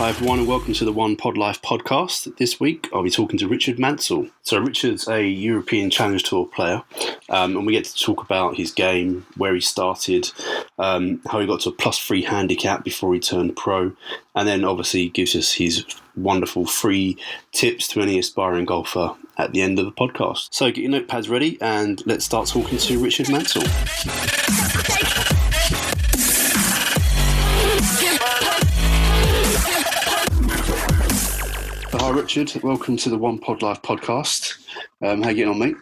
Hi everyone and welcome to the One Pod Life podcast. This week I'll be talking to Richard Mansell. So Richard's a European Challenge Tour player and we get to talk about his game, where he started, how he got to a +3 handicap before he turned pro, and then obviously gives us his wonderful free tips to any aspiring golfer at the end of the podcast. So get your notepads ready and let's start talking to Richard Mansell. Hi Richard, welcome to the One Pod Life podcast. How you getting on, mate?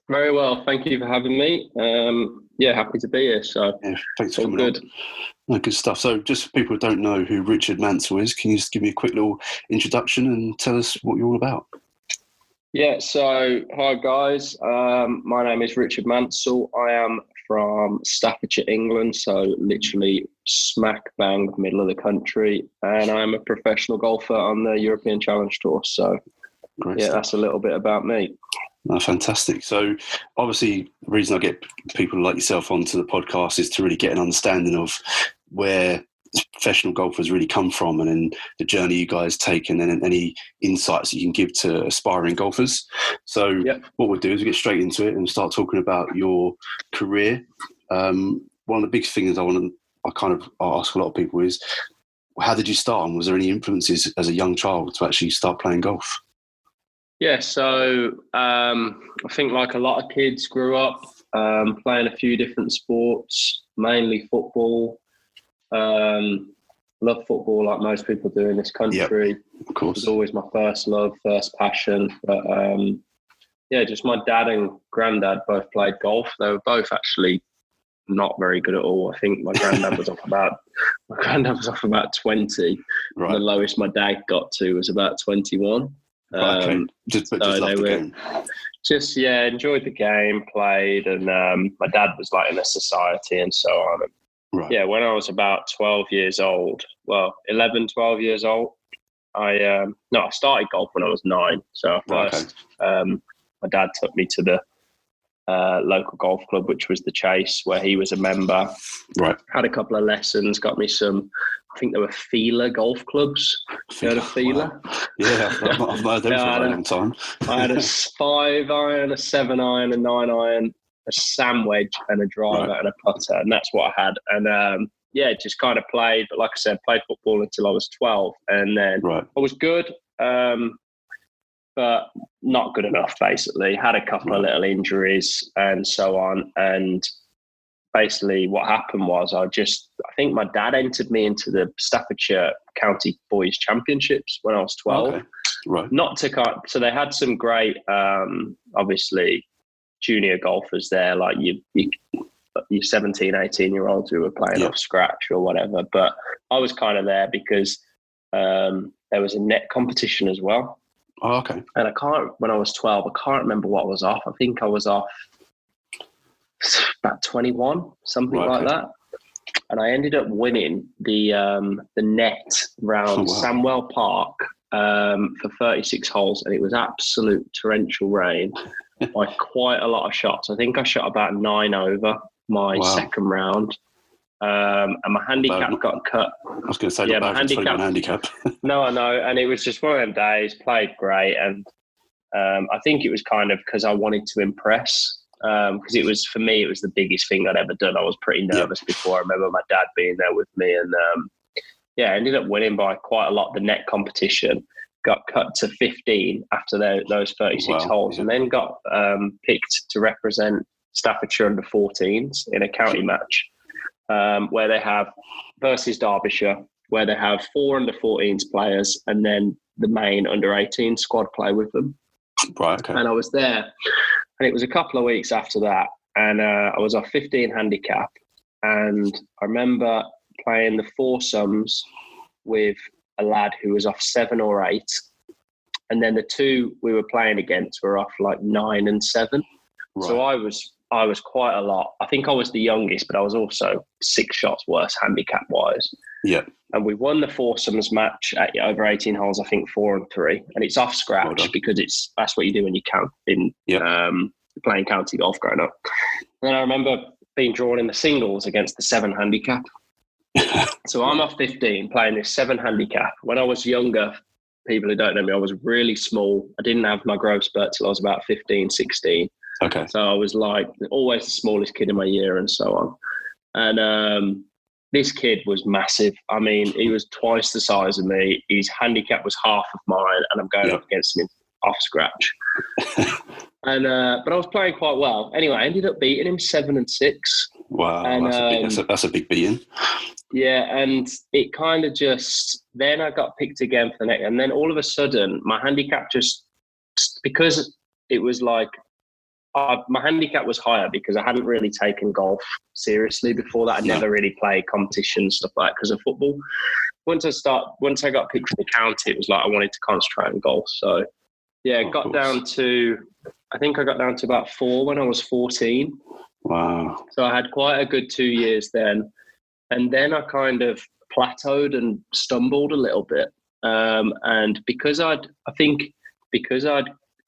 Very well, thank you for having me. Happy to be here. So yeah, thanks for coming on. No, good stuff. So just for people who don't know who Richard Mansell is, can you just give me a quick little introduction and tell us what you're all about? Yeah, so hi guys, my name is Richard Mansell. I am from Staffordshire, England, so literally smack bang middle of the country, and I'm a professional golfer on the European Challenge Tour. So Great stuff. That's a little bit about me. Oh, fantastic. So obviously the reason I get people like yourself onto the podcast is to really get an understanding of where professional golfers really come from and then the journey you guys take and then any insights you can give to aspiring golfers. So What we'll do is we'll get straight into it and start talking about your career. One of the big things I ask a lot of people is, how did you start, and was there any influences as a young child to actually start playing golf? Yeah, so I think like a lot of kids grew up playing a few different sports, mainly football. Love football like most people do in this country. Yep, of course. It was always my first love, first passion. But just my dad and granddad both played golf. They were both actually not very good at all. I think my granddad was off about 20. Right. The lowest my dad got to was about 21. Okay. Just love the game. Enjoyed the game, played, and my dad was like in a society and so on. And, right. Yeah, when I was about 12 years old, 12 years old, I started golf when I was 9. So first, my dad took me to the local golf club, which was the Chase, where he was a member. Right. Had a couple of lessons, got me some, I think there were Feeler golf clubs. You heard of Feeler? Wow. Yeah, I've heard them for a very long time. I had a 5 iron, a 7 iron, a 9 iron, a sand wedge and a driver and a putter, and that's what I had. And just kind of played, but like I said, played football until I was 12, and then I was good, but not good enough, basically. Had a couple of little injuries and so on, and basically what happened was I think my dad entered me into the Staffordshire County Boys Championships when I was 12. Okay. Right. So they had some great, obviously, junior golfers there, like you 17, 18-year-olds who were playing off scratch or whatever. But I was kind of there because there was a net competition as well. Oh, okay. And when I was 12, I can't remember what I was off. I think I was off about 21, something like that. And I ended up winning the net round Samwell Park for 36 holes, and it was absolute torrential rain by quite a lot of shots. I think I shot about 9 over my second round, and my handicap got cut. I was going to say, my handicap. No, I know, and it was just one of them days. Played great, and I think it was kind of because I wanted to impress. Because it was the biggest thing I'd ever done. I was pretty nervous before. I remember my dad being there with me, and I ended up winning by quite a lot. The net competition got cut to 15 after those 36 holes, and then got picked to represent Staffordshire under 14s in a county match where they have versus Derbyshire, where they have 4 under 14s players and then the main under 18 squad play with them. Right. Okay. And I was there. And it was a couple of weeks after that, and I was off 15 handicap, and I remember playing the foursomes with a lad who was off 7 or 8, and then the 2 we were playing against were off like 9 and 7. Right. So I was quite a lot. I think I was the youngest, but I was also 6 shots worse handicap wise. Yeah. And we won the foursomes match at over 18 holes, I think 4 and 3. And it's off scratch because that's what you do when you count in playing county golf growing up. And then I remember being drawn in the singles against the 7 handicap. So I'm off 15 playing this 7 handicap. When I was younger, people who don't know me, I was really small. I didn't have my growth spurt till I was about 15, 16. Okay. So I was like always the smallest kid in my year and so on. And this kid was massive. I mean, he was twice the size of me. His handicap was half of mine, and I'm going up against him off scratch. And but I was playing quite well. Anyway, I ended up beating him 7-6. Wow, and, that's a big beating. Yeah, and it kind of just, then I got picked again for the next, and then all of a sudden my handicap just, because it was like, my handicap was higher because I hadn't really taken golf seriously before that. I never really played competitions, stuff like that, because of football. Once I got picked for the county, it was like I wanted to concentrate on golf. So yeah, I got down to about 4 when I was 14. Wow. So I had quite a good 2 years then. And then I kind of plateaued and stumbled a little bit. And because I'd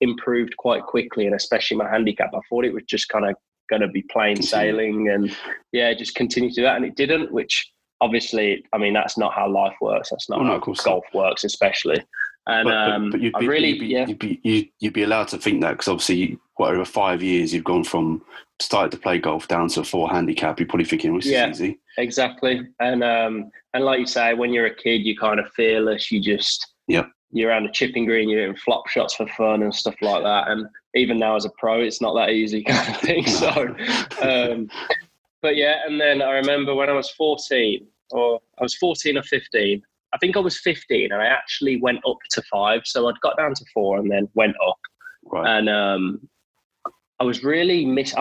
improved quite quickly, and especially my handicap, I thought it was just kind of going to be plain sailing and just continue to do that. And it didn't, which obviously, I mean, that's not how life works. That's not how golf works, especially. And but you'd be allowed to think that, because obviously, over 5 years, you've gone from started to play golf down to a 4 handicap. You're probably thinking, this is easy. Exactly. And like you say, when you're a kid, you're kind of fearless. You just you're around the chipping green, you're hitting flop shots for fun and stuff like that. And even now as a pro, it's not that easy kind of thing. So, but yeah. And then I remember when I was 14 or 15. I think I was 15 and I actually went up to 5. So I'd got down to 4 and then went up. Right. And I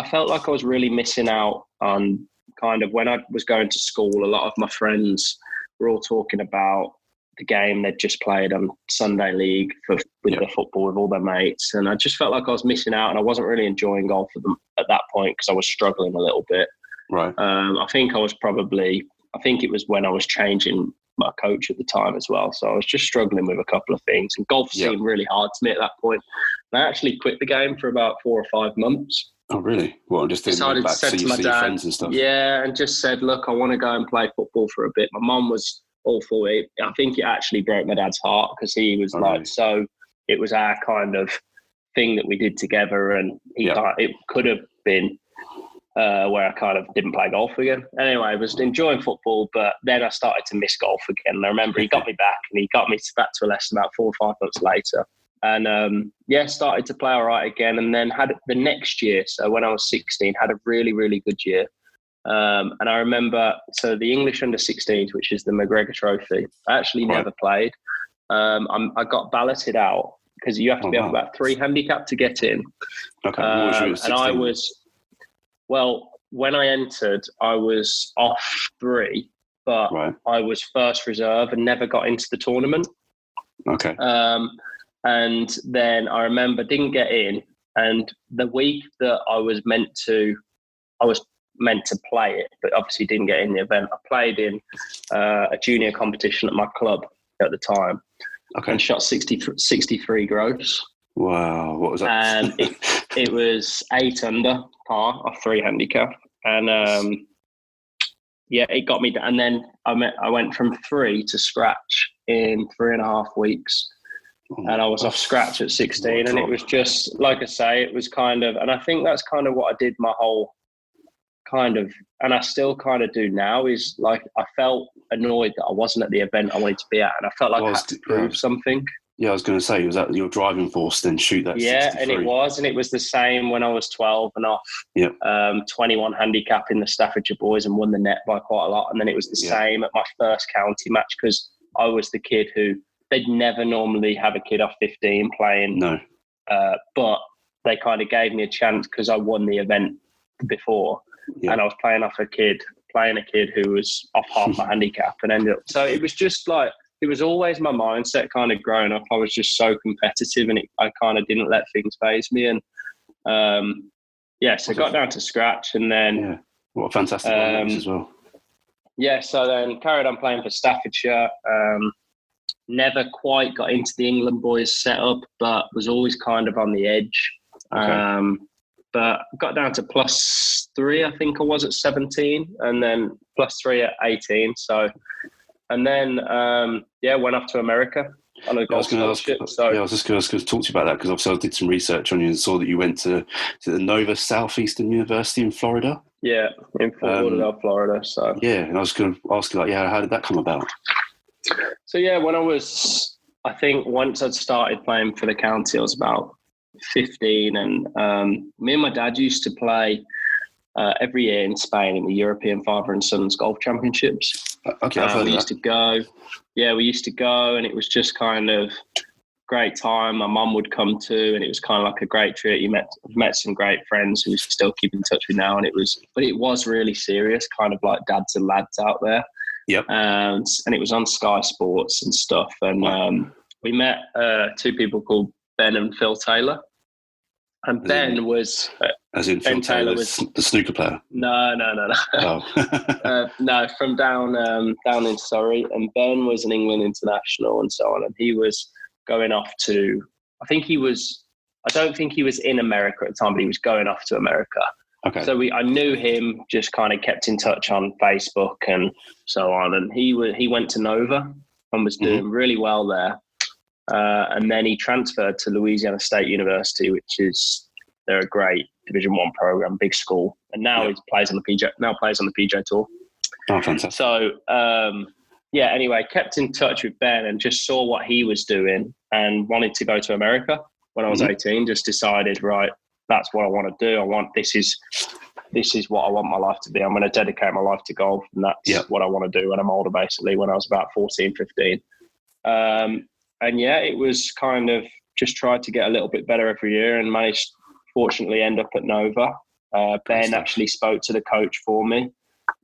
felt like I was really missing out on kind of when I was going to school. A lot of my friends were all talking about the game they'd just played on Sunday League with the football with all their mates. And I just felt like I was missing out, and I wasn't really enjoying golf at that point because I was struggling a little bit. Right. I think it was when I was changing my coach at the time as well. So I was just struggling with a couple of things, and golf seemed really hard to me at that point. And I actually quit the game for about 4 or 5 months. Oh, really? Well, just decided back to see your friends and stuff. Yeah, and just said, look, I want to go and play football for a bit. My mum was all for it. I think it actually broke my dad's heart because he was so it was our kind of thing that we did together, and he thought it could have been where I kind of didn't play golf again. Anyway, I was enjoying football, but then I started to miss golf again. And I remember he got me back, and he got me back to a lesson about 4 or 5 months later. And started to play all right again. And then had the next year, so when I was 16, had a really, really good year. And I remember, so the English under-16s, which is the McGregor Trophy, I actually never played. I got balloted out because you have to be up about 3 handicap to get in. Okay, what was your 16? And I was, when I entered, I was off 3, but I was first reserve and never got into the tournament. Okay. And then I remember didn't get in, and the week that I was meant to play it, but obviously didn't get in the event. I played in a junior competition at my club at the time, and shot 63 gross. Wow, what was that? And it was 8 under par off 3 handicap, and it got me. And then I went from 3 to scratch in 3.5 weeks. And I was off scratch at 16, and it was just, like I say, it was kind of, and I think that's kind of what I did my whole kind of, and I still kind of do now, is like I felt annoyed that I wasn't at the event I wanted to be at, and I felt like I had to prove something. Yeah, I was going to say, was that your driving force then shoot that 63? And it was the same when I was 12 and off 21 handicap in the Staffordshire Boys and won the net by quite a lot. And then it was the same at my first county match, because I was the kid who, they'd never normally have a kid off 15 playing. No. But they kind of gave me a chance because I won the event before. Yeah. And I was playing a kid who was off half my handicap and ended up. So it was just like, it was always my mindset kind of growing up. I was just so competitive, and I kind of didn't let things faze me. And so got down to scratch, and then. Yeah. What a fantastic race as well. Yeah. So then carried on playing for Staffordshire. Never quite got into the England boys setup, but was always kind of on the edge. Okay. but got down to +3, I think I was at 17, and then +3 at 18. So, and then, went off to America on a golf scholarship. I was just going to talk to you about that, because obviously I did some research on you and saw that you went to the Nova Southeastern University in Florida. Yeah, in Fort Lauderdale, Florida. So yeah, and I was going to ask you, how did that come about? So when I think once I'd started playing for the county, I was about 15, and me and my dad used to play every year in Spain in the European Father and Sons Golf Championships. Okay, I've heard of that. We used to go, and it was just kind of great time. My mum would come too, and it was kind of like a great treat. You met some great friends who we still keep in touch with now, and it was really serious, kind of like dads and lads out there. Yep. And it was on Sky Sports and stuff, and we met two people called Ben and Phil Taylor. And Ben was... As in Phil Taylor, the snooker player? No. Oh. No, from down in Surrey. And Ben was an England international and so on. And he was going off to... I don't think he was in America at the time, but he was going off to America. Okay. So I knew him, just kind of kept in touch on Facebook and so on. And he went to Nova and was doing really well there. And then he transferred to Louisiana State University, they're a great Division I program, big school. And now he plays on the PJ Tour. Oh, fantastic. So, anyway, kept in touch with Ben and just saw what he was doing and wanted to go to America when I was 18, just decided, right, that's what I want to do. This is what I want my life to be. I'm going to dedicate my life to golf, and that's what I want to do when I'm older, basically, when I was about 14, 15. It was kind of just tried to get a little bit better every year and managed, fortunately, end up at Nova. Ben actually spoke to the coach for me,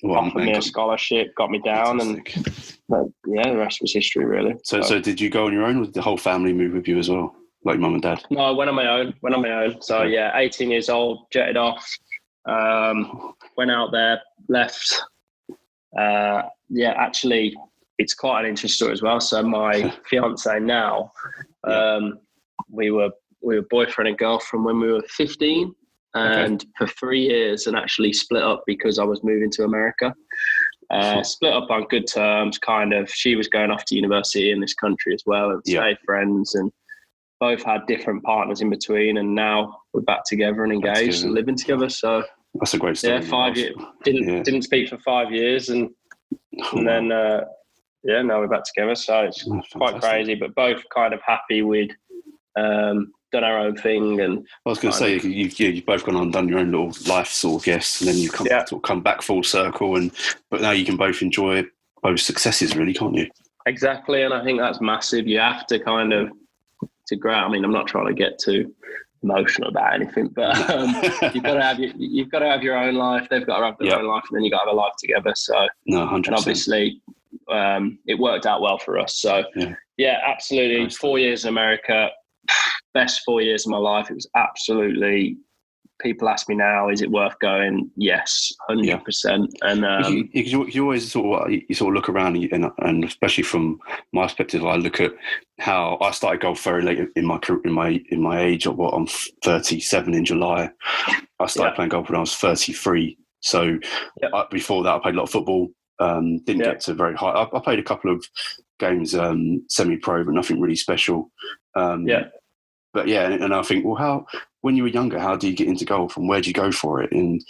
offered me a scholarship, got me down, fantastic. And the rest was history, really. So did you go on your own, or did the whole family move with you as well, like mum and dad? No, I went on my own. So, 18 years old, jetted off, went out there, left. Actually, it's quite an interesting story as well. So my fiance now, we were boyfriend and girlfriend when we were 15, and for 3 years, and actually split up because I was moving to America. Split up on good terms, kind of. She was going off to university in this country as well, and stayed friends, and both had different partners in between, and now we're back together and engaged and living together. So that's a great story. Yeah, 5 years. Didn't speak for 5 years, and then now we're back together. So it's quite crazy, but both kind of happy with done our own thing. And I was going to say, you've both gone on and done your own little life sort of, yes, and then you come back full circle, but now you can both enjoy both successes, really, can't you? Exactly, and I think that's massive. You have to kind of to grow. I mean, I'm not trying to get too emotional about anything, but you've got to have your own life. They've got to have their own life, and then you got to have a life together. So, 100%. And obviously, it worked out well for us. So, absolutely. 4 years in America, best 4 years of my life. It was absolutely. People ask me now, is it worth going? Yes, 100%. And you always sort of look around, and especially from my perspective, I look at how I started golf very late in my career, in my age. I'm 37 in July. I started playing golf when I was 33. So before that, I played a lot of football. Didn't get to very high. I played a couple of games semi-pro, but nothing really special. But and I think, when you were younger, how do you get into golf, and where do you go for it? And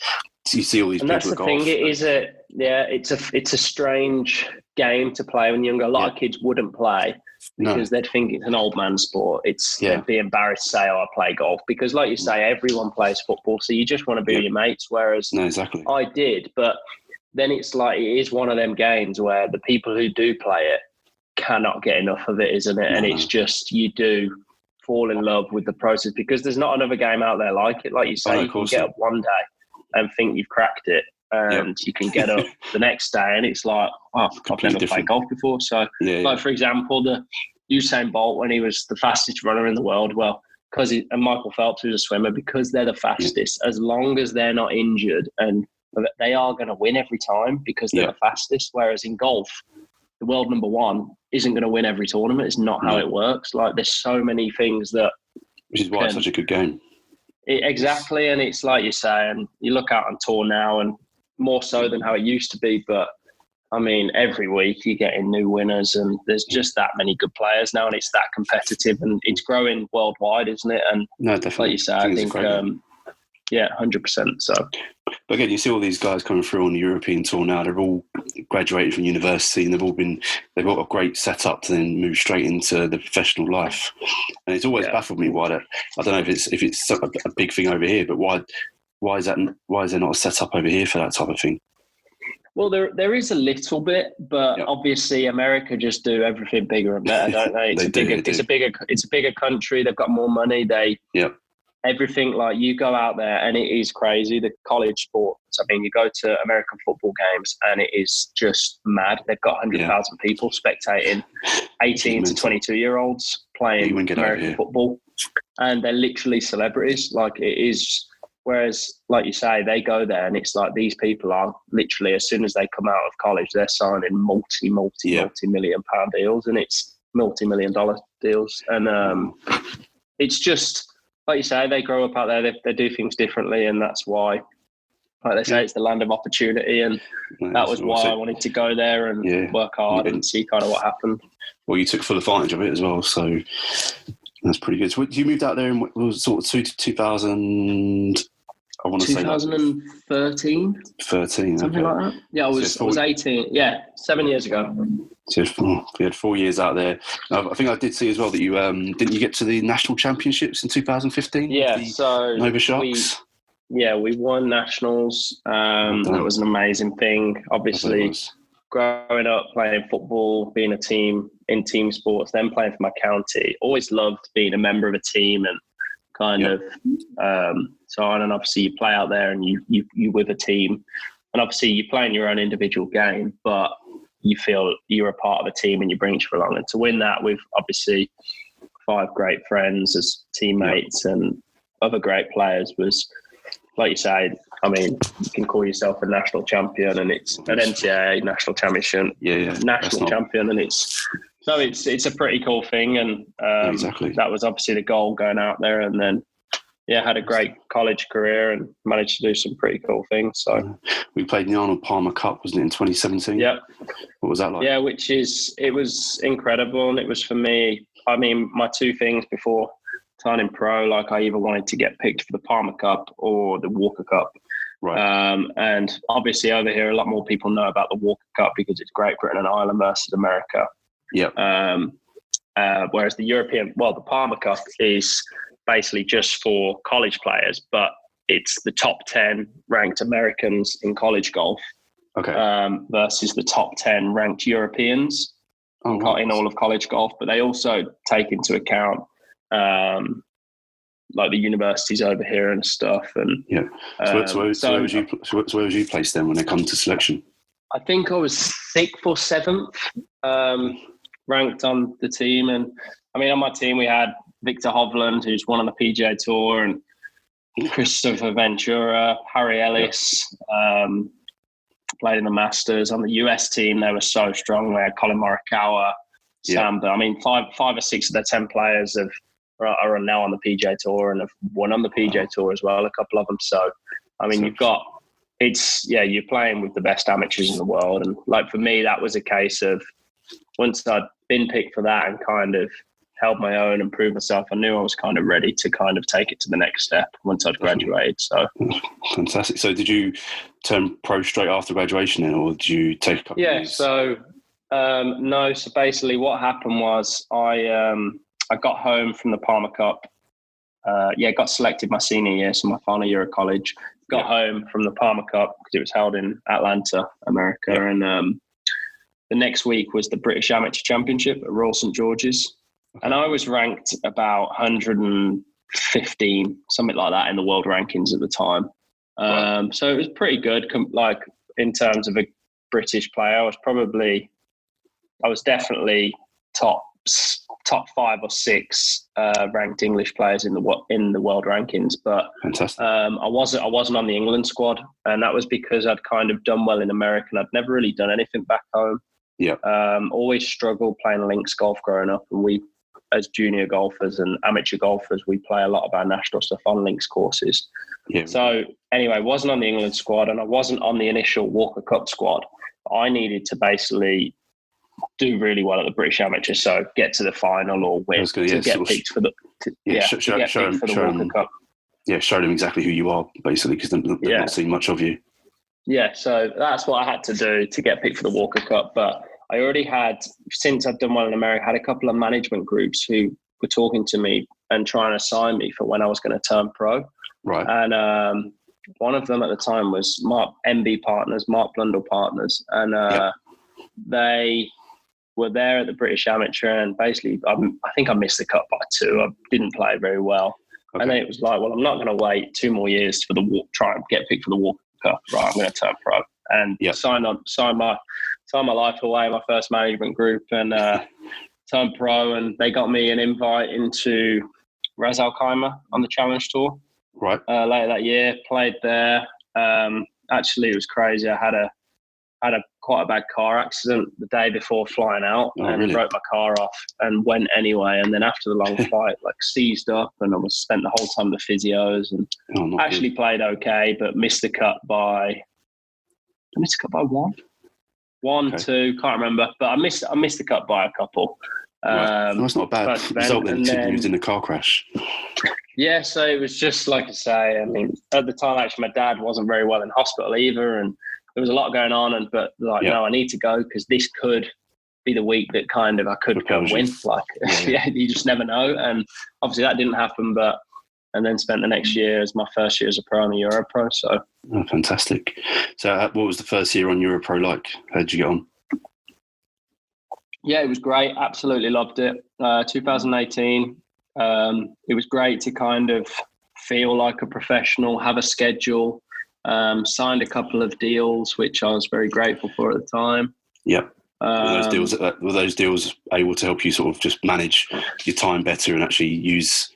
you see all these people at golf. And that's the thing. It's a strange game to play when you're younger. A lot of kids wouldn't play because they'd think it's an old man sport. They'd be embarrassed to say, I play golf, because like you say, everyone plays football. So you just want to be with your mates. Whereas exactly. I did, but then it's like, it is one of them games where the people who do play it cannot get enough of it, isn't it? And it's just, you do fall in love with the process, because there's not another game out there like it. Like you say, you can get up one day and think you've cracked it, and you can get up the next day and it's like, I've never played golf before. So for example, the Usain Bolt, when he was the fastest runner in the world, and Michael Phelps, who's a swimmer, because they're the fastest, as long as they're not injured, and they are going to win every time because they're the fastest. Whereas in golf, the world number one isn't going to win every tournament. It's not how it works. Like, there's so many things that... Which is why it's such a good game. Exactly, and it's like you say, and you look out on tour now, and more so than how it used to be. But I mean, every week you're getting new winners, and there's just that many good players now, and it's that competitive, and it's growing worldwide, isn't it? And No, definitely. like you say, I think 100%. So, but again, you see all these guys coming through on the European tour now. They've all graduated from university, and they've got a great setup to then move straight into the professional life. And it's always baffled me why that. I don't know if it's a big thing over here, but why is there not a setup over here for that type of thing? Well, there is a little bit, but obviously America just do everything bigger and better, don't they? It's a bigger country. They've got more money. Everything, like, you go out there and it is crazy. The college sports, I mean, you go to American football games and it is just mad. They've got 100,000 people spectating 18 to 22-year-olds playing American football. And they're literally celebrities. Like, it is, whereas, like you say, they go there and it's like these people are literally, as soon as they come out of college, they're signing multi-million pound deals, and it's multi-million-dollar deals. And it's just, like you say, they grow up out there, they do things differently, and that's why, like they say, it's the land of opportunity, and that was why I wanted to go there and work hard and see kind of what happened. Well, you took full advantage of it as well, so that's pretty good. So you moved out there in sort of 2000, I want to say 2013? 13, something like that. Yeah, I was 18. Yeah, 7 years ago. So you had 4 years out there. I think I did see as well that you didn't you get to the national championships in 2015? Yeah, so Nova Sharks. We won nationals. That was an amazing thing. Obviously, growing up playing football, being in team sports, then playing for my county. Always loved being a member of a team and kind of so on. And obviously, you play out there and you with a team, and obviously you play in your own individual game, but you feel you're a part of a team and you bring each other along. And to win that with obviously 5 great friends as teammates and other great players was, like you say, I mean, you can call yourself a national champion, and it's an NCAA national championship, national champion, and it's a pretty cool thing. And that was obviously the goal, going out there, and then had a great college career and managed to do some pretty cool things. So we played in the Arnold Palmer Cup, wasn't it, in 2017? Yeah. What was that like? Yeah, it was incredible, and it was, for me, I mean, my 2 things before turning pro, like, I either wanted to get picked for the Palmer Cup or the Walker Cup. Right. And obviously over here, a lot more people know about the Walker Cup because it's Great Britain and Ireland versus America. Yeah. Whereas the Palmer Cup is basically just for college players, but it's the top 10 ranked Americans in college golf versus the top 10 ranked Europeans in all of college golf. But they also take into account like the universities over here and stuff. And so where was you placed then when it comes to selection? I think I was 6th or 7th ranked on the team. And I mean, on my team we had Victor Hovland, who's won on the PGA Tour, and Christopher Ventura, Harry Ellis, played in the Masters. On the US team, they were so strong. We had Colin Morikawa, Sam. I mean, 5 or 6 of the 10 players are now on the PGA Tour and have won on the PGA Tour as well, a couple of them. So, I mean, you're playing with the best amateurs in the world. And like, for me, that was a case of, once I'd been picked for that and kind of held my own and proved myself, I knew I was kind of ready to kind of take it to the next step once I'd graduated. So fantastic. So did you turn pro straight after graduation then, or did you take a couple of years? So no. So basically what happened was I got home from the Palmer Cup. Got selected my senior year, so my final year of college. Got home from the Palmer Cup because it was held in Atlanta, America. And the next week was the British Amateur Championship at Royal St George's. And I was ranked about 115, something like that, in the world rankings at the time. So it was pretty good. Like, in terms of a British player, I was definitely top 5 or 6 ranked English players in the world rankings. But fantastic. I wasn't on the England squad, and that was because I'd kind of done well in America and I'd never really done anything back home. Yeah. Always struggled playing links golf growing up, and we as junior golfers and amateur golfers, we play a lot of our national stuff on links courses. Yeah. So anyway, I wasn't on the England squad and I wasn't on the initial Walker Cup squad. I needed to basically do really well at the British Amateur, so get to the final or win to get picked for the Walker Cup. Yeah, show them exactly who you are, basically, because they've not seen much of you. Yeah, so that's what I had to do to get picked for the Walker Cup. But I already had, since I'd done well in America, had a couple of management groups who were talking to me and trying to sign me for when I was going to turn pro. Right. And one of them at the time was Mark Blundell Partners. And they were there at the British Amateur, and basically I think I missed the cut by 2. I didn't play very well. Okay. And then it was like, well, I'm not going to wait 2 more years for try and get picked for the Walker Cup. Right, I'm going to turn pro. And sign my life away, my first management group, and turned pro. And they got me an invite into Ras Al Khaimah on the Challenge Tour. Right. Later that year, played there. Actually, it was crazy. I had a quite a bad car accident the day before flying out, and wrote my car off and went anyway. And then after the long flight, seized up, and I spent the whole time with the physios, and actually played okay, but missed the cut by 1, okay. 2, can't remember, but I missed the cut by a couple. Right. That's not a bad result then, you was in a car crash. Yeah, so it was just like I say, I mean, at the time actually my dad wasn't very well in hospital either, and there was a lot going on, no, I need to go because this could be the week that kind of I could go and win. You just never know. And obviously that didn't happen, and then spent the next year as my first year as a pro on the Euro Pro. So fantastic. So what was the first year on Euro Pro like? How did you get on? Yeah, it was great. Absolutely loved it. 2018, it was great to kind of feel like a professional, have a schedule. Signed a couple of deals, which I was very grateful for at the time. Yeah. Were those deals able to help you sort of just manage your time better and actually use,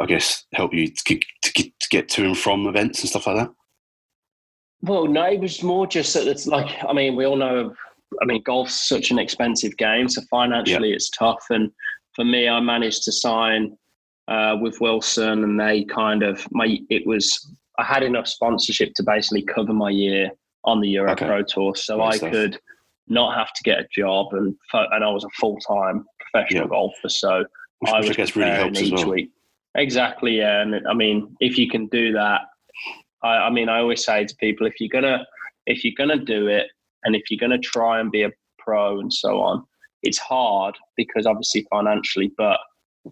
I guess, help you to get to and from events and stuff like that? Well, no, it was more just that it's we all know, golf's such an expensive game, so financially it's tough. And for me, I managed to sign with Wilson, and they kind of, I had enough sponsorship to basically cover my year on the Euro Pro Tour, so I could not have to get a job, and I was a full-time professional golfer, so I was really helps each week. Exactly, yeah. And I mean, if you can do that, I always say to people, if you're gonna do it, and if you're gonna try and be a pro and so on, it's hard because obviously financially, but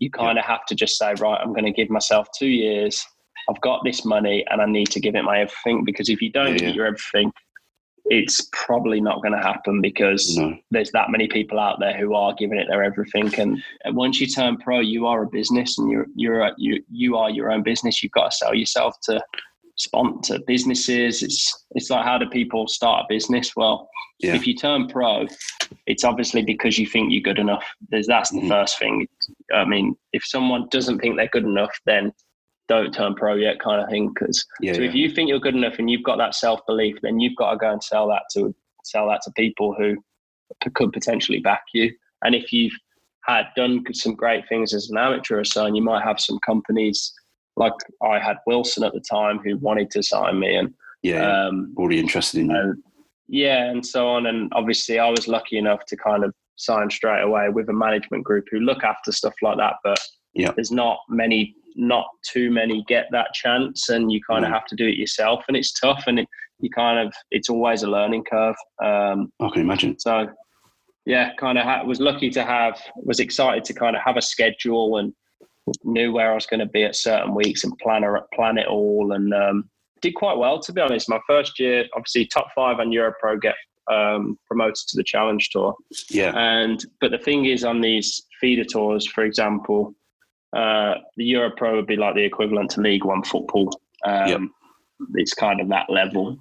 you kind of have to just say, right, I'm going to give myself 2 years. I've got this money and I need to give it my everything, because if you don't give it your everything, it's probably not going to happen, because there's that many people out there who are giving it their everything. And once you turn pro, you are a business, and you are your own business. You've got to sell yourself to sponsor businesses. It's like, how do people start a business? Well, if you turn pro, it's obviously because you think you're good enough. That's the first thing. I mean, if someone doesn't think they're good enough, then don't turn pro yet, kind of thing. If you think you're good enough and you've got that self-belief, then you've got to go and sell that to people who could potentially back you. And if you've had done some great things as an amateur or so, and you might have some companies, like I had Wilson at the time, who wanted to sign me, and already interested in you. And so on. And obviously I was lucky enough to kind of sign straight away with a management group who look after stuff like that, but there's not too many get that chance, and you kind of have to do it yourself, and it's tough, and it's always a learning curve. I can imagine. So was excited to kind of have a schedule, and knew where I was going to be at certain weeks, and plan it all, and did quite well, to be honest. My first year, obviously top 5 on Europro, get promoted to the Challenge Tour. But the thing is, on these feeder tours, for example, the Europro would be like the equivalent to League One football. It's kind of that level.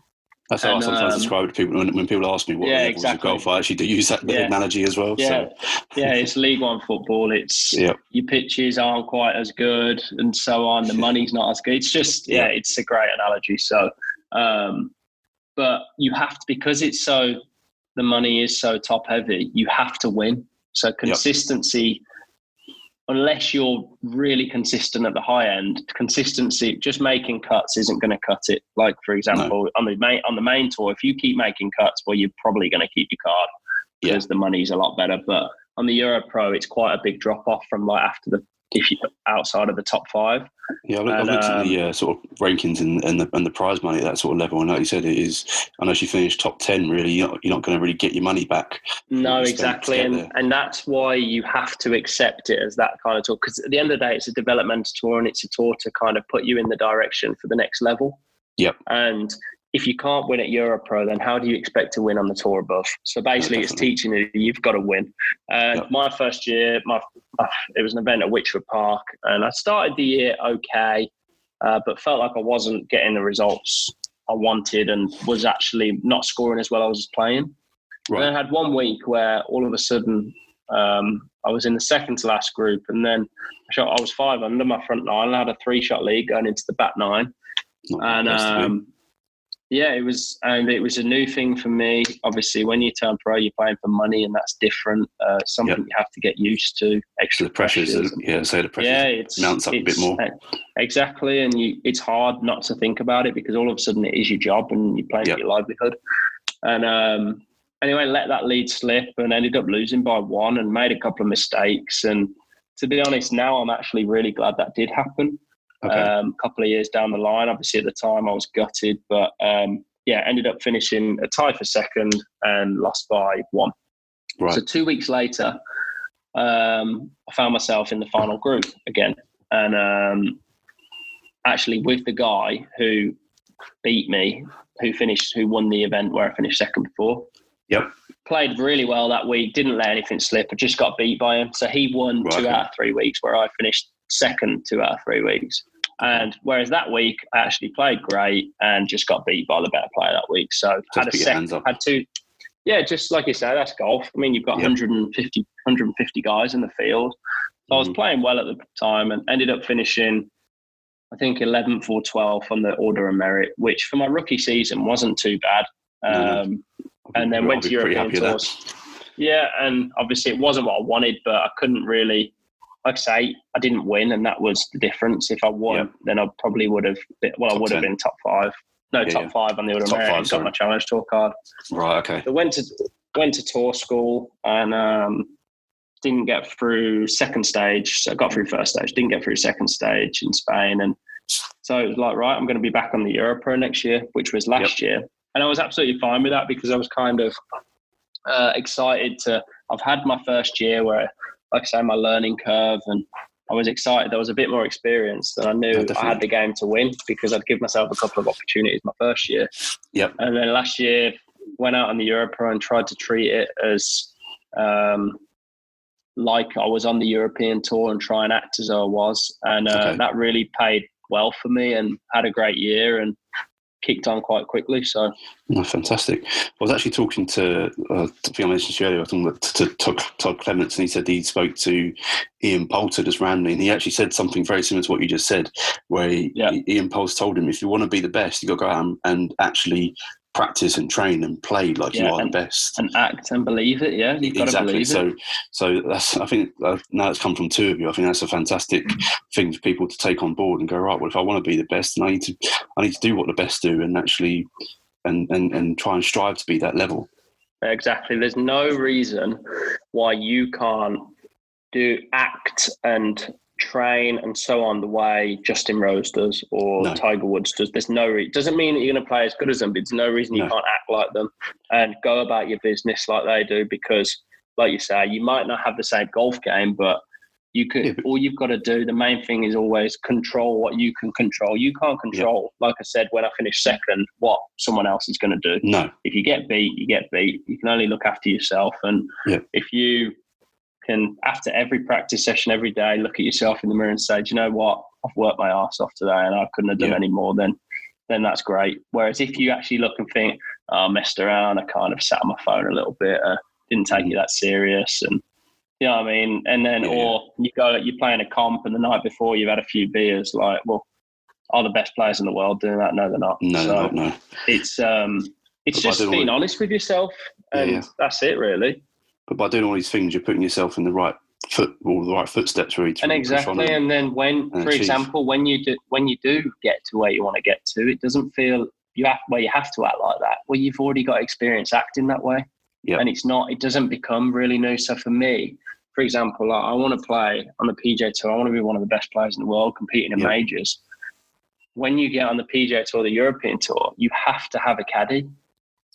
That's how I sometimes describe it to people when people ask me what levels of golf. I actually do use that analogy as well. It's League One football. It's your pitches aren't quite as good, and so on. The money's not as good. It's just it's a great analogy. So, but you have to, because the money is so top heavy. You have to win. So consistency unless you're really consistent at the high end, consistency, just making cuts isn't going to cut it. Like, for example, on the main tour, if you keep making cuts, well, you're probably going to keep your card because the money's a lot better. But on the Euro Pro, it's quite a big drop off from like if you're outside of the top 5. Yeah, I've looked at the sort of rankings and the prize money at that sort of level, and like you said, it is, unless you finish top 10, really, you're not going to really get your money back. No, exactly, and that's why you have to accept it as that kind of tour, because at the end of the day, it's a developmental tour, and it's a tour to kind of put you in the direction for the next level. Yep. And if you can't win at Euro Pro, then how do you expect to win on the tour above? So basically, it's teaching you you've got to win. And my first year, it was an event at Witchwood Park, and I started the year okay, but felt like I wasn't getting the results I wanted and was actually not scoring as well as I was playing. Right. And then I had one week where all of a sudden I was in the second to last group, and then I was 5 under my front 9. I had a 3-shot lead going into the back 9. Yeah, it was a new thing for me. Obviously, when you turn pro, you're playing for money, and that's different. Something you have to get used to. Extra pressures. The pressure mounts up a bit more. Exactly, and it's hard not to think about it because all of a sudden it is your job and you're playing for your livelihood. And anyway, let that lead slip and ended up losing by 1 and made a couple of mistakes. And to be honest, now I'm actually really glad that did happen. A couple of years down the line, obviously at the time I was gutted, but ended up finishing a tie for second and lost by 1. Right. So 2 weeks later, I found myself in the final group again, and actually with the guy who beat me, who won the event where I finished second before. Yep. Played really well that week, didn't let anything slip. I just got beat by him. So he won 2 out of 3 weeks, where I finished second 2 out of 3 weeks. And whereas that week I actually played great and just got beat by the better player that week. So had two. Yeah, just like you say, that's golf. I mean, you've got 150 guys in the field. So I was playing well at the time and ended up finishing, I think, 11th or 12th on the order of merit, which for my rookie season wasn't too bad. And then went to European tours. Yeah, and obviously it wasn't what I wanted, but I couldn't really, like I say, I didn't win, and that was the difference. If I won, then I probably would have been, I would have been top 5. No, top 5 on the order of merit and got my challenge tour card. Right, okay. So went to tour school and didn't get through second stage. So I got through first stage, didn't get through second stage in Spain. And so it was like, right, I'm going to be back on the Euro Pro next year, which was last year. And I was absolutely fine with that because I was kind of excited I've had my first year where, like I say, my learning curve, and I was excited. There was a bit more experience than I knew I had the game to win because I'd give myself a couple of opportunities my first year. Yep. And then last year went out on the Euro Pro and tried to treat it as like I was on the European tour and try and act as I was. And that really paid well for me and had a great year and kicked on quite quickly. So fantastic. I was actually talking to I mentioned to you earlier, I think to Todd Clements, and he said he spoke to Ian Poulter just randomly, and he actually said something very similar to what you just said, where Ian Poulter told him, if you want to be the best, you've got to go out and actually practice and train and play like you are the best, and act and believe it. Yeah, you've got to believe it. So that's, I think now it's come from two of you. I think that's a fantastic thing for people to take on board and go, right, well, if I want to be the best, then I need to do what the best do and actually and try and strive to be that level. Exactly. There's no reason why you can't act and train and so on the way Justin Rose does or Tiger Woods does. There's no reason. Doesn't mean that you're going to play as good as them, but there's no reason you can't act like them and go about your business like they do, because like you say, you might not have the same golf game, but you could, all you've got to do, the main thing is always control what you can control. You can't control, like I said, when I finished second, what someone else is going to do. No. If you get beat, you get beat. You can only look after yourself. And if you can, after every practice session, every day, look at yourself in the mirror and say, do you know what? I've worked my arse off today and I couldn't have done any more, then that's great. Whereas if you actually look and think, I messed around, I kind of sat on my phone a little bit, didn't take it that serious, and you know what I mean? And then, or you're playing a comp and the night before you've had a few beers, like, well, are the best players in the world doing that? No, they're not. No. It's just being honest with yourself, and that's it really. But by doing all these things, you're putting yourself in the right all the right footsteps really to and really exactly. And then when, for example, when you do get to where you want to get to, it doesn't feel you have to act like that. Well, you've already got experience acting that way, and it doesn't become really new. So for me, for example, I want to play on the PJ Tour. I want to be one of the best players in the world, competing in majors. When you get on the PJ Tour, the European Tour, you have to have a caddy.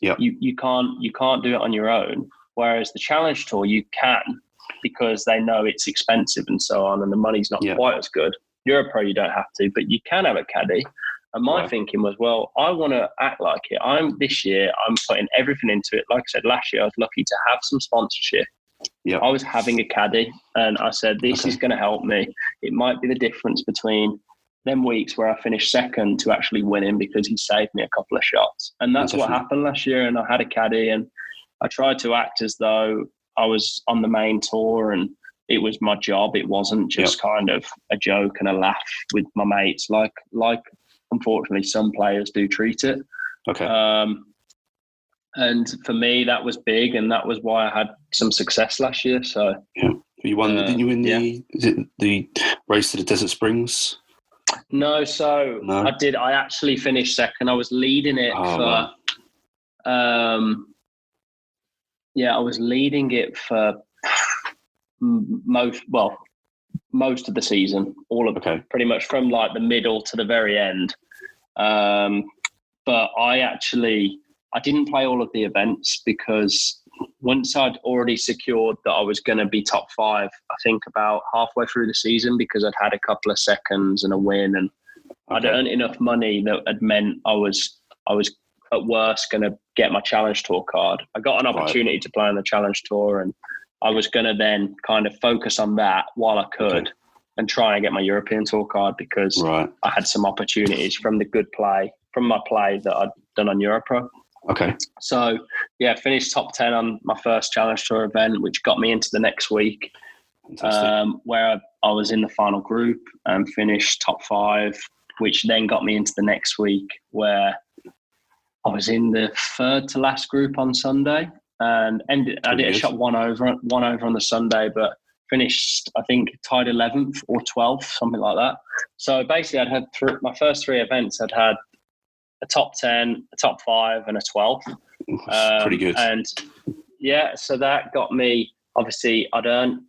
Yeah, you can't do it on your own. Whereas the Challenge Tour, you can, because they know it's expensive and so on, and the money's not quite as good. Europro, you don't have to, but you can have a caddy. And my thinking was, well, I want to act like it. This year, I'm putting everything into it. Like I said, last year I was lucky to have some sponsorship. Yeah, I was having a caddy, and I said, this is going to help me. It might be the difference between them weeks where I finished second to actually winning, because he saved me a couple of shots. And that's what happened last year. And I had a caddy, and I tried to act as though I was on the main tour and it was my job. It wasn't just kind of a joke and a laugh with my mates, like unfortunately some players do treat it. Okay. And for me, that was big, and that was why I had some success last year. So you won. Didn't you win the race to the Desert Springs? No, I did. I actually finished second. I was leading it I was leading it for most of the season, pretty much from like the middle to the very end. But I didn't play all of the events, because once I'd already secured that I was going to be top 5, I think about halfway through the season, because I'd had a couple of seconds and a win, and I'd earned enough money that had meant I was at worst going to get my Challenge Tour card. I got an opportunity to play on the Challenge Tour, and I was going to then kind of focus on that while I could and try and get my European Tour card, because I had some opportunities from my play that I'd done on Europro. Okay. So, finished top 10 on my first Challenge Tour event, which got me into the next week, where I was in the final group and finished top 5, which then got me into the next week, where I was in the third to last group on Sunday, and I did a shot one over on the Sunday, but finished, I think, tied 11th or 12th, something like that. So basically, I'd had my first 3 events. I'd had a top 10, a top 5, and a 12th. Pretty good. And so that got me. Obviously, I'd earned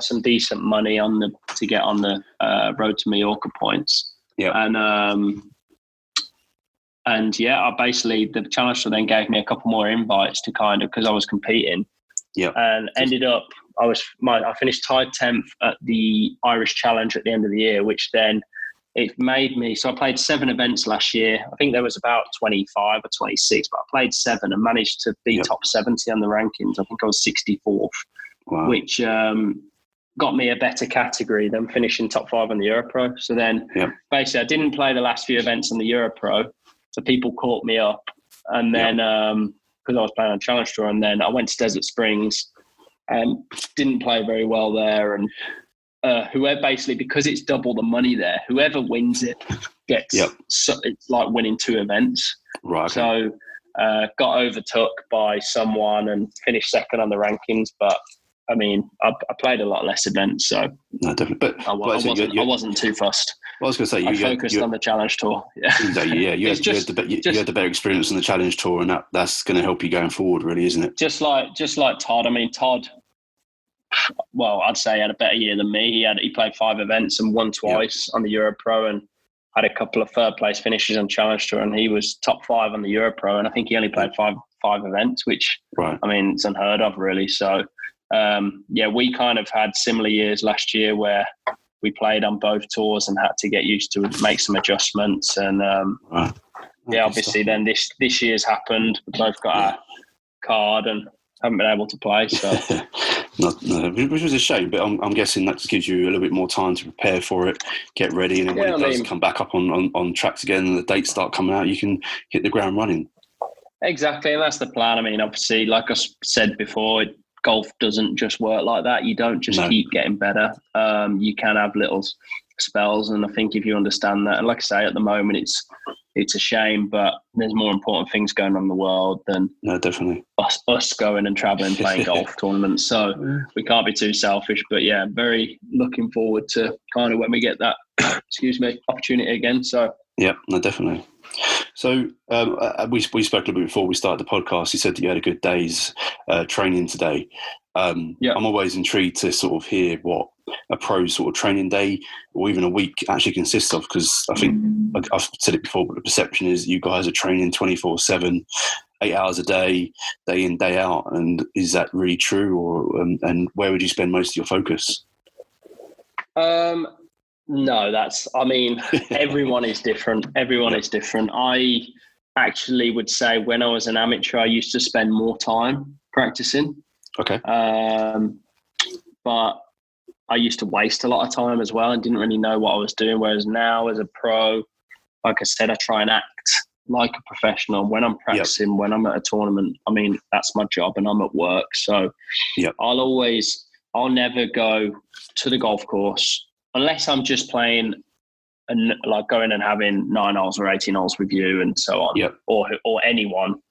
some decent money to get on the Road to Mallorca points. Yeah. I basically, the Challenge Tour then gave me a couple more invites to kind of, because I was competing. Yeah. And ended up, I finished tied 10th at the Irish Challenge at the end of the year, which then it made me, so I played 7 events last year. I think there was about 25 or 26, but I played 7 and managed to be top 70 on the rankings. I think I was 64th, which got me a better category than finishing top 5 on the Europro. So then basically I didn't play the last few events on the Europro, so people caught me up. And then, because I was playing on Challenge Tour, and then I went to Desert Springs and didn't play very well there. And whoever, basically, because it's double the money there, whoever wins it gets, so it's like winning 2 events. Right. Okay. So got overtook by someone and finished second on the rankings. But I mean, I played a lot less events, so no, definitely. But I wasn't too fussed. Well, I was going to say, I focused on the Challenge Tour. Yeah, exactly. Yeah, you had the better experience on the Challenge Tour, and that's going to help you going forward, really, isn't it? Just like Todd. I mean, Todd. Well, I'd say he had a better year than me. He played 5 events and won twice on the Europro, and had a couple of third place finishes on Challenge Tour, and he was top 5 on the Europro, and I think he only played five events, which I mean, it's unheard of, really. So we kind of had similar years last year where we played on both tours and had to get used to make some adjustments. And obviously then this year's happened. We both got our card and haven't been able to play. So which was a shame, but I'm guessing that just gives you a little bit more time to prepare for it, get ready, and then when it does come back up on tracks again and the dates start coming out, you can hit the ground running. Exactly, and that's the plan. I mean, obviously, like I said before, golf doesn't just work like that. You don't just keep getting better. You can have little spells, and I think if you understand that, and like I say, at the moment it's a shame, but there's more important things going on in the world than definitely us going and traveling, playing golf tournaments. So we can't be too selfish, but yeah, very looking forward to kind of when we get that, opportunity again. So yeah, no, definitely. So we spoke a little bit before we started the podcast. You said that you had a good day's training today. I'm always intrigued to sort of hear what a pro sort of training day or even a week actually consists of, because I think I've said it before, but the perception is you guys are training 24/7, 8 hours a day, day in, day out. And is that really true? Or and where would you spend most of your focus? No, everyone is different. Everyone is different. I actually would say when I was an amateur, I used to spend more time practicing. Okay. But I used to waste a lot of time as well and didn't really know what I was doing. Whereas now as a pro, like I said, I try and act like a professional. When I'm practicing, when I'm at a tournament, that's my job and I'm at work. So I'll never go to the golf course unless I'm just playing and like going and having 9 holes or 18 holes with you and so on, or anyone,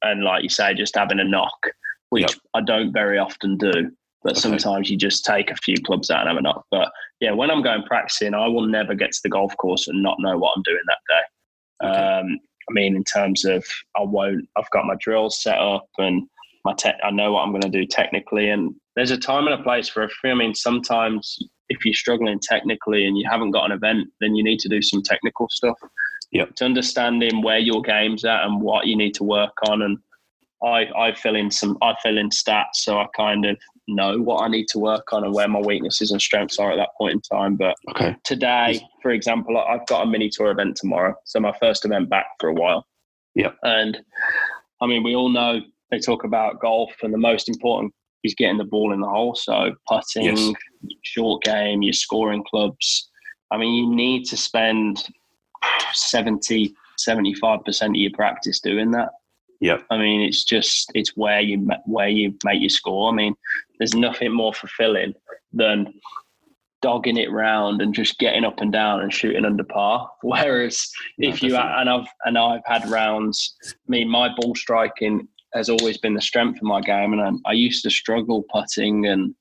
and like you say, just having a knock, which I don't very often do. But sometimes you just take a few clubs out and have a knock. But yeah, when I'm going practicing, I will never get to the golf course and not know what I'm doing that day. In terms of I've got my drills set up and I know what I'm going to do technically. And there's a time and a place for everything. Sometimes if you're struggling technically and you haven't got an event, then you need to do some technical stuff. To understanding where your game's at and what you need to work on. And I fill in stats, so I kind of know what I need to work on and where my weaknesses and strengths are at that point in time. But today, for example, I've got a mini tour event tomorrow, so my first event back for a while. And we all know they talk about golf, and the most important is getting the ball in the hole. So putting, short game, your scoring clubs. You need to spend 70, 75% of your practice doing that. It's where you make your score. There's nothing more fulfilling than dogging it round and just getting up and down and shooting under par. Whereas I've had rounds. My ball striking has always been the strength of my game, and I used to struggle putting and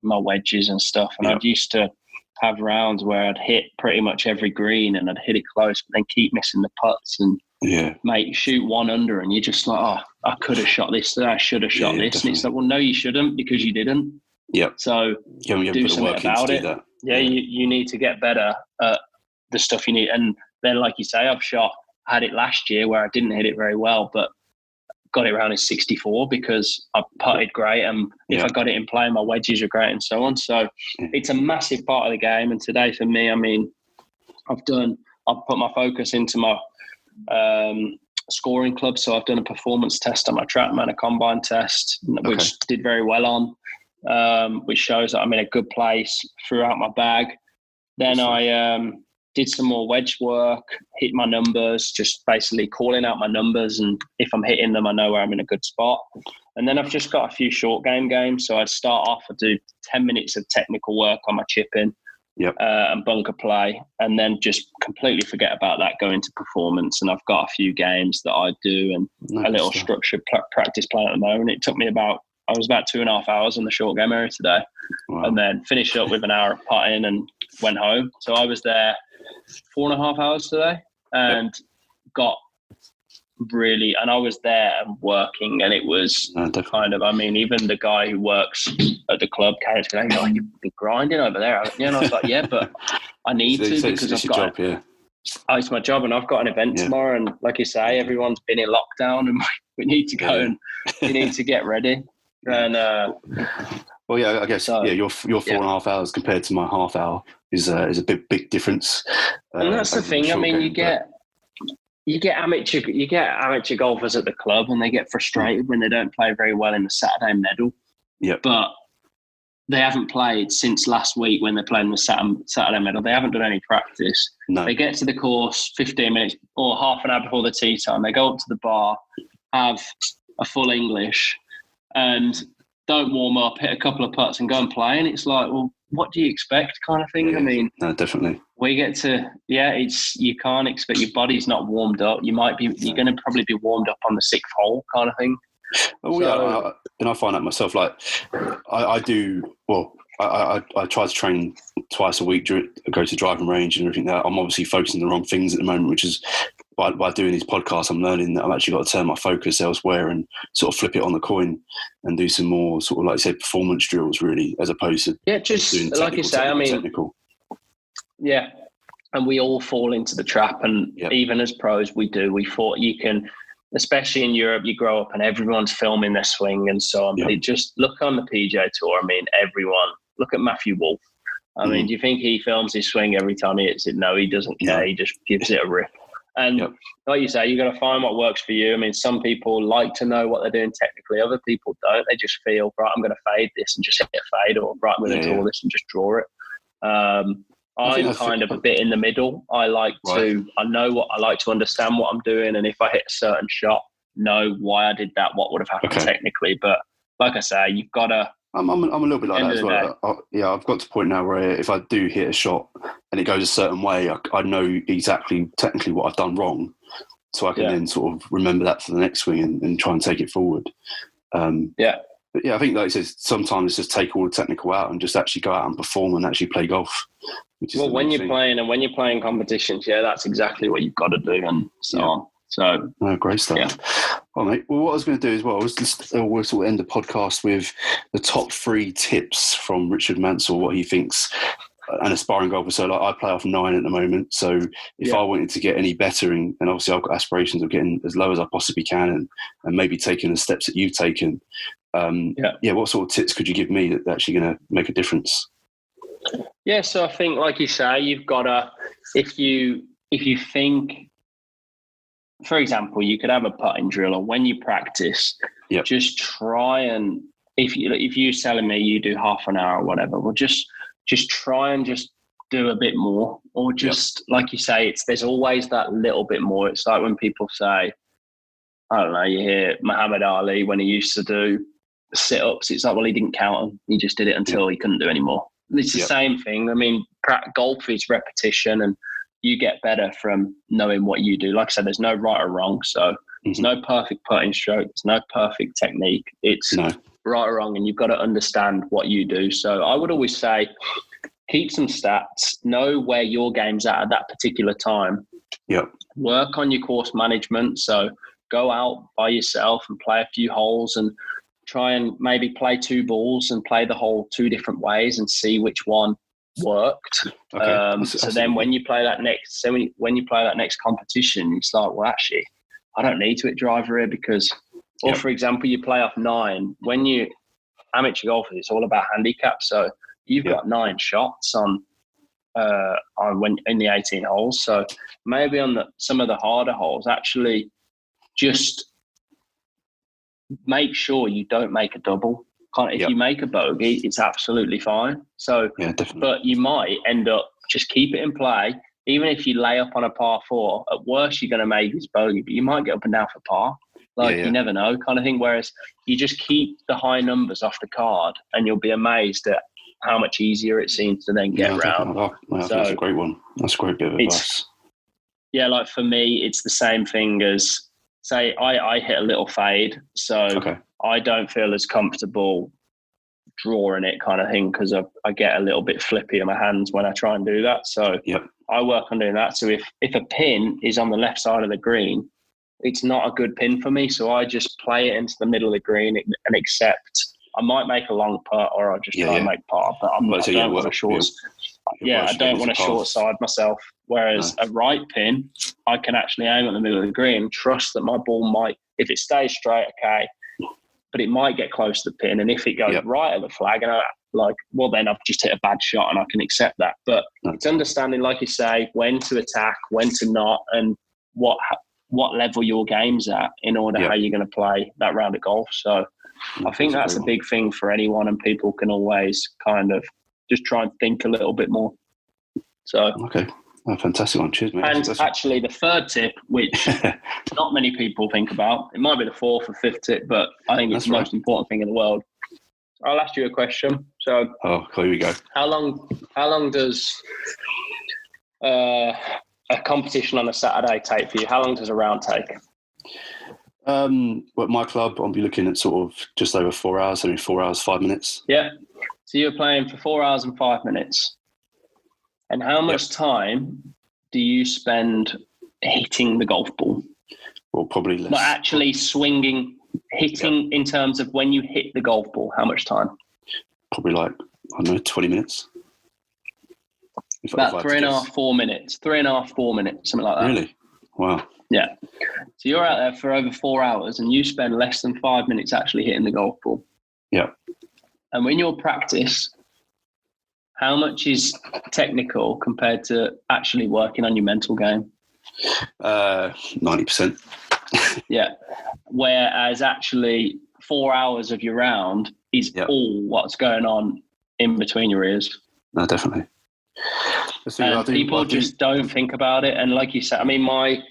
my wedges and stuff. And I used to have rounds where I'd hit pretty much every green and I'd hit it close, but then keep missing the putts and shoot one under, and you're just like, I could have shot this today, I should have shot this. Definitely. And it's like, well, no, you shouldn't, because you didn't. So do something about it. You need to get better at the stuff you need. And then, like you say, I had it last year where I didn't hit it very well, but got it around in 64 because I putted great, and if I got it in play, my wedges are great and so on. So it's a massive part of the game. And today for me, I've put my focus into my scoring club. So I've done a performance test on my TrackMan, a combine test, which did very well on, which shows that I'm in a good place throughout my bag. Then I did some more wedge work, hit my numbers, just basically calling out my numbers. And if I'm hitting them, I know where I'm in a good spot. And then I've just got a few short game games. So I'd start off, I'd do 10 minutes of technical work on my chipping and bunker play, and then just completely forget about that, go into performance. And I've got a few games that I do and a little structured practice plan at the moment. It took me I was about 2.5 hours in the short game area today. And then finished up with an hour of putting and went home. So I was there 4.5 hours today and and I was there and working, and it was kind of, even the guy who works at the club carries going, you've been grinding over there. And I was like, yeah, but I need to, because I've got it's my job, and I've got an event tomorrow. And like you say, everyone's been in lockdown, and we need to go and we need to get ready. And I guess your 4.5 hours compared to my half hour is a big difference. And that's the thing. You get amateur golfers at the club, and they get frustrated when they don't play very well in the Saturday medal. But they haven't played since last week when they're playing the Saturday medal. They haven't done any practice. They get to the course 15 minutes or half an hour before the tee time. They go up to the bar, have a full English, and don't warm up, hit a couple of putts and go and play. And it's like, well, what do you expect kind of thing? Yeah, I mean, no, definitely. We get to, you can't expect, your body's not warmed up. You're going to probably be warmed up on the 6th hole kind of thing. Oh, yeah. And I find that myself, like, I do, well, I try to train twice a week, go to driving range and everything. That I'm obviously focusing on the wrong things at the moment, which is by doing these podcasts, I'm learning that I've actually got to turn my focus elsewhere and sort of flip it on the coin and do some more sort of, like you say, performance drills, really, as opposed to just doing like you say, technical. Yeah, and we all fall into the trap, and even as pros, you can, especially in Europe, you grow up and everyone's filming their swing and so on. But it just, look on the PGA Tour, I mean, everyone, look at Matthew Wolff. I mean, do you think he films his swing every time he hits it? No, he doesn't care. He just gives it a rip. And like you say, you got to find what works for you. I mean, some people like to know what they're doing technically. Other people don't. They just feel, right, I'm going to fade this and just hit a fade, or right, I'm going to draw this and just draw it. I'm kind of a bit in the middle. I like to understand what I'm doing. And if I hit a certain shot, know why I did that, what would have happened technically. But like I say, you've got to, I'm a little bit like that as well. I've got to the point now where if I do hit a shot and it goes a certain way, I know exactly technically what I've done wrong, so I can then sort of remember that for the next swing and try and take it forward. But I think, like I said, sometimes it's just take all the technical out and just actually go out and perform and actually play golf. When you're playing competitions, that's exactly what you've got to do, and so on. So, great stuff. Yeah. Well, mate. Well, what I was going to do as well was just we'll sort of end the podcast with the top 3 tips from Richard Mansell, what he thinks an aspiring golfer. So, like, I play off 9 at the moment. So, if I wanted to get any better, and obviously I've got aspirations of getting as low as I possibly can, and maybe taking the steps that you've taken. What sort of tips could you give me that's actually going to make a difference? Yeah, so I think, like you say, you've got to, if you think, for example, you could have a putting drill, or when you practice, just try and, if you're telling me you do half an hour or whatever, well, just try and just do a bit more, or just like you say, there's always that little bit more. It's like when people say, I don't know, you hear Muhammad Ali when he used to do sit-ups, it's like, well, he didn't count them, he just did it until he couldn't do any more. It's the same thing. I mean, golf is repetition, and you get better from knowing what you do. Like I said, there's no right or wrong, so there's no perfect putting stroke, there's no perfect technique. It's right or wrong, and you've got to understand what you do. So I would always say, keep some stats, know where your game's at that particular time. Work on your course management. So go out by yourself and play a few holes, and try and maybe play 2 balls and play the hole 2 different ways and see which one worked. So then when you play that next competition, it's like, well, actually, I don't need to hit driver here because, for example, you play off 9. When you amateur golfers, it's all about handicap. So you've got 9 shots on when in the 18 holes. So maybe on some of the harder holes, actually just make sure you don't make a double. If you make a bogey, it's absolutely fine. So, but you might end up just keep it in play. Even if you lay up on a par 4, at worst you're going to make this bogey, but you might get up and down for par. You never know, kind of thing. Whereas you just keep the high numbers off the card, and you'll be amazed at how much easier it seems to then get around. That's a great one. That's a great bit of advice. Yeah, like for me, it's the same thing as, say, I hit a little fade, so I don't feel as comfortable drawing it kind of thing, because I get a little bit flippy in my hands when I try and do that. So I work on doing that. So if a pin is on the left side of the green, it's not a good pin for me. So I just play it into the middle of the green and accept. I might make a long putt, or I'll just try and make par, but I don't want to short side myself. Whereas a right pin, I can actually aim at the middle of the green and trust that my ball might, if it stays straight, but it might get close to the pin. And if it goes right at the flag, and then I've just hit a bad shot and I can accept that. But it's understanding, like you say, when to attack, when to not, and what level your game's at in order how you're going to play that round of golf. So I think that's a big thing for anyone, and people can always kind of just try and think a little bit more. So fantastic one. Cheers, mate. And actually, the 3rd tip, which not many people think about, it might be the 4th or 5th tip, but I think it's the most important thing in the world. I'll ask you a question. So, here we go. How long does a competition on a Saturday take for you? How long does a round take? Well, at my club, I'll be looking at sort of just over 4 hours, so 4 hours, 5 minutes. Yeah. So you're playing for 4 hours and 5 minutes. And how much time do you spend hitting the golf ball? Well, probably less. Not actually swinging, hitting in terms of when you hit the golf ball. How much time? Probably 20 minutes. About 3.5, 4 minutes. 3.5, 4 minutes, something like that. Really? Wow. Yeah. So you're out there for over 4 hours and you spend less than 5 minutes actually hitting the golf ball. Yeah. And when you're practice, how much is technical compared to actually working on your mental game? 90%. Yeah. Whereas actually 4 hours of your round is all what's going on in between your ears. No, definitely. And people just don't think about it. And like you said, I mean, my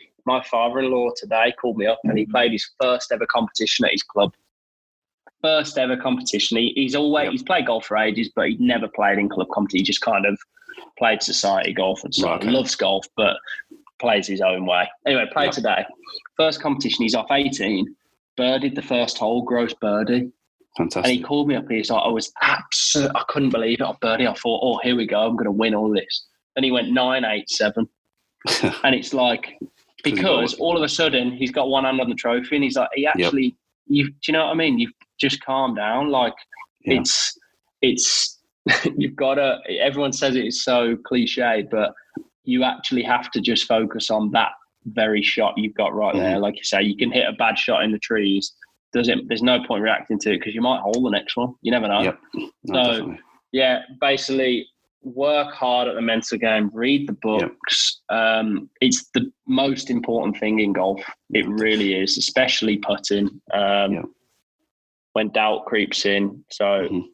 father-in-law today called me up and he played his first ever competition at his club. First ever competition. He's played golf for ages, but he'd never played in club competition. He just kind of played society golf and so loves golf, but plays his own way. Anyway, played today. First competition, he's off 18, birdied the first hole, gross birdie. Fantastic. And he called me up and he's like, I couldn't believe it. I birdie. I thought, oh, here we go. I'm going to win all this. Then he went 9, 8, 7. And it's like, because all of a sudden he's got one hand on the trophy and he's like, do you know what I mean? You've just calmed down. Like it's you've got to, everyone says it is so cliche, but you actually have to just focus on that very shot you've got right there. Like you say, you can hit a bad shot in the trees. There's no point reacting to it because you might hold the next one. You never know. Yep. No, definitely. Basically work hard at the mental game, read the books. It's the most important thing in golf. It really is, especially putting when doubt creeps in. So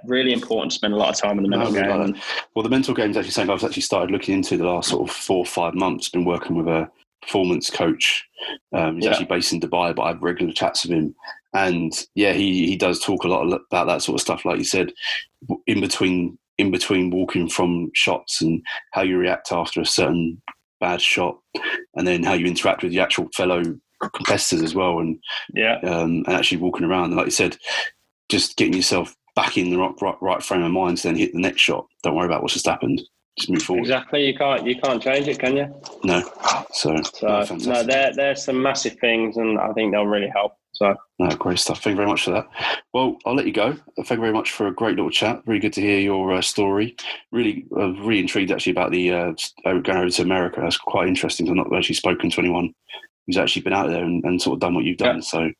really important to spend a lot of time in the mental game. Well, the mental game is actually something I've actually started looking into the last sort of 4 or 5 months. Been working with a performance coach. He's actually based in Dubai, but I have regular chats with him. And he does talk a lot about that sort of stuff. Like you said, in between walking from shots and how you react after a certain bad shot, and then how you interact with the actual fellow competitors as well. And actually walking around. And like you said, just getting yourself back in the right frame of mind to then hit the next shot. Don't worry about what's just happened. Just move forward. Exactly. You can't change it, can you? No. So there's some massive things, and I think they'll really help. So great stuff. Thank you very much for that. Well, I'll let you go. Thank you very much for a great little chat. Really good to hear your story. Really intrigued actually about the going over to America. That's quite interesting. I've not actually spoken to anyone who's actually been out there and sort of done what you've done. So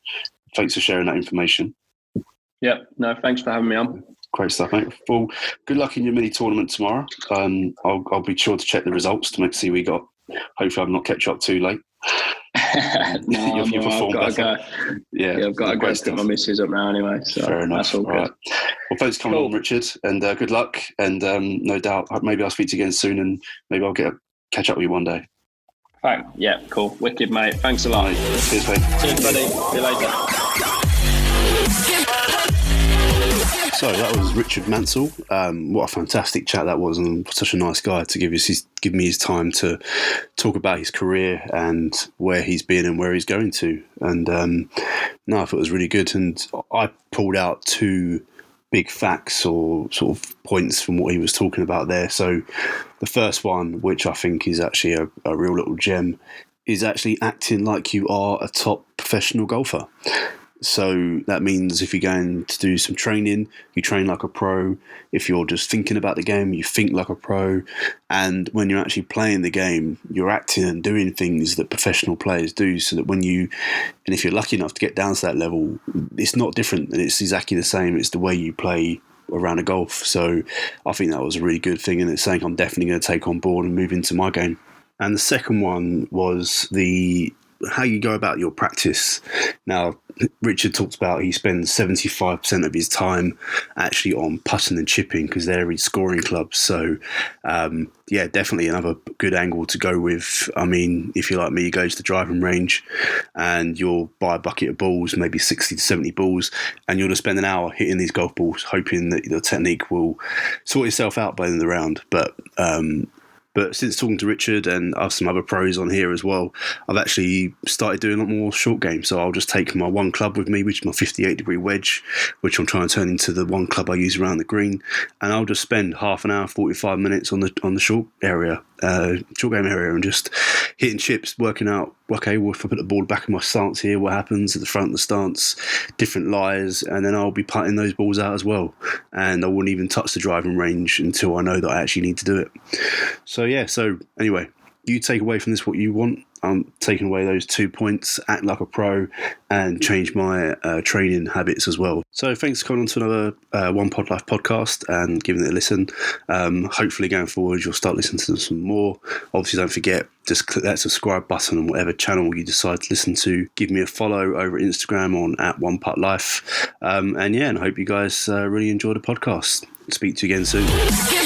thanks for sharing that information. Yeah. No, thanks for having me on. Great stuff, mate. Well, good luck in your mini tournament tomorrow. I'll be sure to check the results to see we got. Hopefully, I've not kept you up too late. No, I've got to go. I've got to go stick my missus up now anyway. So fair enough. That's all good. Right. Well, thanks for coming on, Richard, and good luck. And no doubt, maybe I'll speak to you again soon, and maybe I'll catch up with you one day. Right. Yeah. Cool. Wicked, mate. Thanks a lot. Mate. Cheers, mate. Cheers, buddy. See you later. So that was Richard Mansell. What a fantastic chat that was, and such a nice guy to give me his time to talk about his career and where he's been and where he's going to. And I thought it was really good. And I pulled out 2 big facts or sort of points from what he was talking about there. So the first one, which I think is actually a real little gem, is actually acting like you are a top professional golfer. So that means if you're going to do some training, you train like a pro. If you're just thinking about the game, you think like a pro. And when you're actually playing the game, you're acting and doing things that professional players do, so that if you're lucky enough to get down to that level, it's not different. It's exactly the same. It's the way you play around a golf. So I think that was a really good thing, and it's something I'm definitely going to take on board and move into my game. And the second one was the how you go about your practice. Now, Richard talked about he spends 75% of his time actually on putting and chipping because they're his scoring clubs. So, yeah, definitely another good angle to go with. I mean, if you're like me, you go to the driving range and you'll buy a bucket of balls, maybe 60 to 70 balls, and you'll just spend an hour hitting these golf balls, hoping that the technique will sort itself out by the end of the round. But since talking to Richard and some other pros on here as well, I've actually started doing a lot more short game. So I'll just take my one club with me, which is my 58-degree wedge, which I'm trying to turn into the one club I use around the green, and I'll just spend half an hour, 45 minutes on the short game area, and just hitting chips, working out, okay, well, if I put the ball back in my stance here, what happens at the front of the stance, different lies, and then I'll be putting those balls out as well. And I wouldn't even touch the driving range until I know that I actually need to do it. So anyway, you take away from this what you want. I'm taking away those 2 points, act like a pro, and change my training habits as well. So thanks for coming on to another One Pod Life podcast and giving it a listen. Hopefully going forward, you'll start listening to them some more. Obviously, don't forget, just click that subscribe button on whatever channel you decide to listen to. Give me a follow over Instagram on @onepodlife. And I hope you guys really enjoy the podcast. Speak to you again soon.